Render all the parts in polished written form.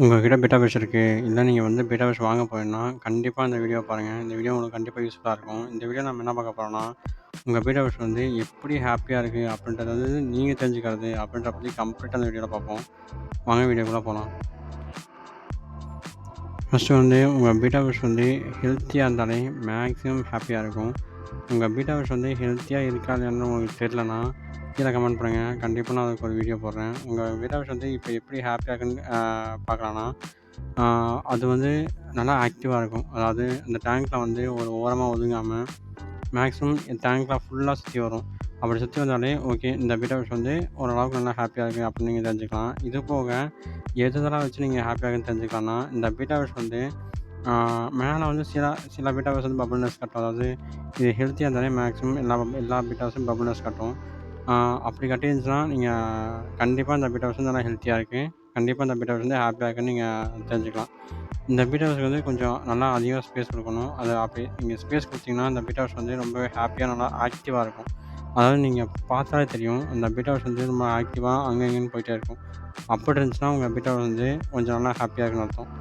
உங்ககிட்ட beta brush இருக்கு. இல்ல நீங்க பீட்டா பிரஷ் வாங்க போறீங்கன்னா, கண்டிப்பா இந்த வீடியோ பாருங்க. இந்த வீடியோ உங்களுக்கு கண்டிப்பா யூஸ்ஃபுல்லா இருக்கும். இந்த வீடியோ நம்ம என்ன பார்க்க போறோம்னா, உங்க பீட்டா பிரஷ் எப்படி ஹேப்பியா இருக்கு அப்படின்றத நீங்க தெரிஞ்சுக்கிறது அப்படின்றத பத்தி கம்ப்ளீட்டா இந்த வீடியோல பார்ப்போம். வாங்க வீடியோக்குள்ள போலாம். ஃபர்ஸ்ட்டு உங்க பீட்டா பிரஷ் ஹெல்த்தியா இருந்தாலே மேக்ஸிமம் ஹேப்பியா இருக்கும். உங்க பீட்டா பிரஷ் ஹெல்த்தியா இருக்கா இல்லையான்னு உங்களுக்கு தெரியலனா, கீழ கமெண்ட் பண்ணுங்க. கண்டிப்பா நான் அதுக்கு ஒரு வீடியோ போடுறேன். உங்க பீட்டா பிரஷ் இப்போ எப்படி ஹேப்பியா இருக்குன்னு பார்க்கலான்னா, அது நல்லா ஆக்டிவா இருக்கும். அதாவது அந்த டேங்க்ல ஒரு ஓரமா ஒதுங்காம, மேக்ஸிமம் டேங்க்ல ஃபுல்லா சுத்தி வரும். அப்படி சுத்தி வந்தாலே ஓகே, இந்த பீட்டா ஃபிஷ் ஓரளவுக்கு நல்லா ஹேப்பியா இருக்கு அப்படின்னு நீங்க தெரிஞ்சுக்கலாம். இது போக எதெல்லாம் வச்சு நீங்க ஹேப்பியா இருக்குன்னு தெரிஞ்சுக்கலாம்னா, இந்த பீட்டா ஃபிஷ் ஆ மேல சில சில பீட்டா ஃபிஷ் பபிள் நெஸ் காட்டும். அதாவது இது ஹெல்த்தியா இருந்தாலே மேக்ஸிமம் எல்லா பீட்டா ஃபிஷும் பபிள் நெஸ் காட்டும். அப்படி காட்டியிருந்துச்சுன்னா, நீங்க கண்டிப்பா இந்த பீட்டா ஃபிஷ் நல்லா ஹெல்த்தியா இருக்கு. கண்டிப்பா இந்த பீட்டா ஃபிஷ் ஹேப்பியா இருக்குன்னு நீங்க தெரிஞ்சுக்கலாம். இந்த பீட்டா ஃபிஷ்க்கு கொஞ்சம் நல்லா அதிகமா ஸ்பேஸ் கொடுக்கணும். அது அப்படி நீங்க ஸ்பேஸ் கொடுத்தீங்கன்னா, இந்த பீட்டா ஃபிஷ் ரொம்பவே ஹேப்பியா நல்லா ஆக்டிவா இருக்கும். அதாவது நீங்க பார்த்தாலே தெரியும். அந்த பீட்டா ஃபிஷ் ரொம்ப ஆக்டிவா அங்க இங்கேன்னு போயிட்டே இருக்கும். அப்படி இருந்துச்சுன்னா, உங்க பீட்டா ஃபிஷ் கொஞ்சம் நல்லா ஹேப்பியா இருக்குன்னு அர்த்தம்.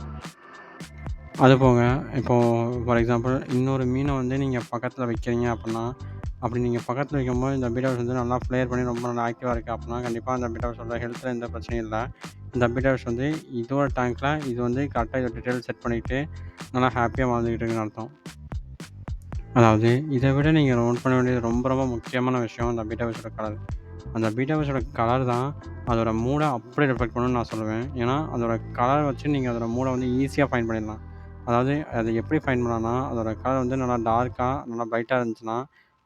அதுபோக இப்போ ஃபார் எக்ஸாம்பிள் இன்னொரு மீனை நீங்க பக்கத்துல வைக்கிறீங்க அப்படின்னா, அப்படி நீங்க பக்கத்துல வைக்கும்போது இந்த பீட்டா ஃபிஷ் நல்லா ஃப்ளேர் பண்ணி ரொம்ப நல்லா ஆக்டிவா இருக்கு அப்படின்னா, கண்டிப்பா அந்த பீட்டா ஃபிஷ்ஷோட ஹெல்த்ல எந்த பிரச்சனையும் இல்ல. இந்த பீட்டா ஃபிஷ் இதோட டேங்க்ல இது கரெக்ட்டா இதோட டீட்டெயில் செட் பண்ணிட்டு நல்லா ஹேப்பியா வாழ்ந்துகிட்டு இருக்குன்னு அர்த்தம். அதாவது இதை விட நீங்கள் நோட் பண்ண வேண்டியது ரொம்ப ரொம்ப முக்கியமான விஷயம் அந்த பீட்டா ஃபிஷ்ஷோட கலர். அந்த பீட்டா ஃபிஷ்ஷோட கலர் தான் அதோட மூடை அப்படியே ரிஃப்ளெக்ட் பண்ணணும்னு நான் சொல்லுவேன். ஏன்னா அதோட கலர் வச்சு நீங்கள் அதோட மூடை ஈஸியாக ஃபைண்ட் பண்ணிடலாம். அதாவது அதை எப்படி ஃபைண்ட் பண்ணலாம்னா, அதோட கலர் நல்லா டார்க்காக நல்லா பிரைட்டாக இருந்துச்சுன்னா,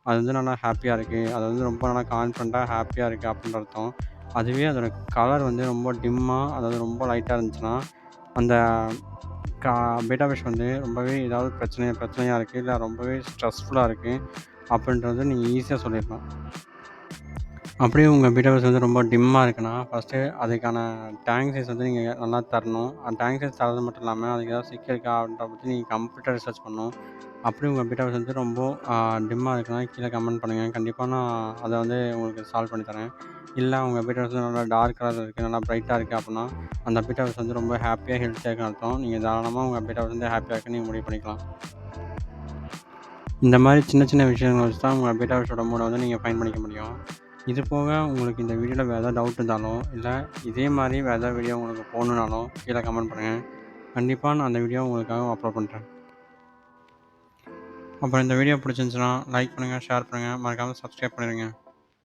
அது நல்லா ஹேப்பியாக இருக்குது. அது ரொம்ப நல்லா கான்ஃபிடண்ட்டாக ஹேப்பியாக இருக்குது அப்படின்ற அர்த்தம். அதுவே அதோட கலர் ரொம்ப டிம்மாக, அதாவது ரொம்ப லைட்டாக இருந்துச்சுன்னா, அந்த கா பீட்டா ஃபிஷ் ரொம்பவே ஏதாவது பிரச்சனையா இருக்குது, இல்லை ரொம்பவே ஸ்ட்ரெஸ்ஃபுல்லாக இருக்குது அப்படின்றது நீங்கள் ஈஸியாக சொல்லிடலாம். அப்படியே உங்கள் பீட்டா ஃபிஷ் ரொம்ப டிம்மாக இருக்குன்னா, ஃபஸ்ட்டு அதுக்கான டேங்க் சைஸ் நீங்கள் நல்லா தரணும். அந்த டேங்க் சைஸ் தரது மட்டும் இல்லாமல், அதுக்கு ஏதாவது சிக்கல் இருக்கா அப்படின்றத பற்றி நீங்கள் கம்ப்ளீட்டாக ரிசர்ச் பண்ணணும். அப்படியே உங்கள் பீட்டா ஃபிஷ் ரொம்ப டிம்மாக இருக்குன்னா, கீழே கமெண்ட் பண்ணுங்கள். கண்டிப்பாக நான் அதை உங்களுக்கு சால்வ் பண்ணி தரேன். இல்லை உங்கள் பீட்டா ஃபிஷ் நல்லா டார்க் கலரில் இருக்குது, நல்லா பிரைட்டாக இருக்குது அப்படின்னா, அந்த பீட்டா ஃபிஷ் ரொம்ப ஹேப்பியாக ஹெல்த்தியாக இருக்குன்னு அர்த்தம். நீங்கள் தாராளமாக உங்கள் பீட்டா ஃபிஷ் ஹேப்பியாக இருக்குன்னு நீங்கள் முடிவு பண்ணிக்கலாம். இந்த மாதிரி சின்ன சின்ன விஷயங்கள் வச்சு தான் உங்கள் பீட்டா ஃபிஷ்ஷோட மூடை நீங்கள் ஃபைண்ட் பண்ணிக்க முடியும். இது போக உங்களுக்கு இந்த வீடியோவில் வேறு ஏதாவது டவுட் இருந்தாலும், இல்லை இதே மாதிரி வேறு ஏதாவது வீடியோ உங்களுக்கு போகணுன்னாலும் கீழே கமெண்ட் பண்ணுங்கள். கண்டிப்பாக நான் அந்த வீடியோ உங்களுக்காக அப்லோட் பண்ணுறேன். அப்புறம் இந்த வீடியோ பிடிச்சிருந்துச்சுன்னா லைக் பண்ணுங்கள், ஷேர் பண்ணுங்கள், மறக்காமல் சப்ஸ்கிரைப் பண்ணிடுங்க.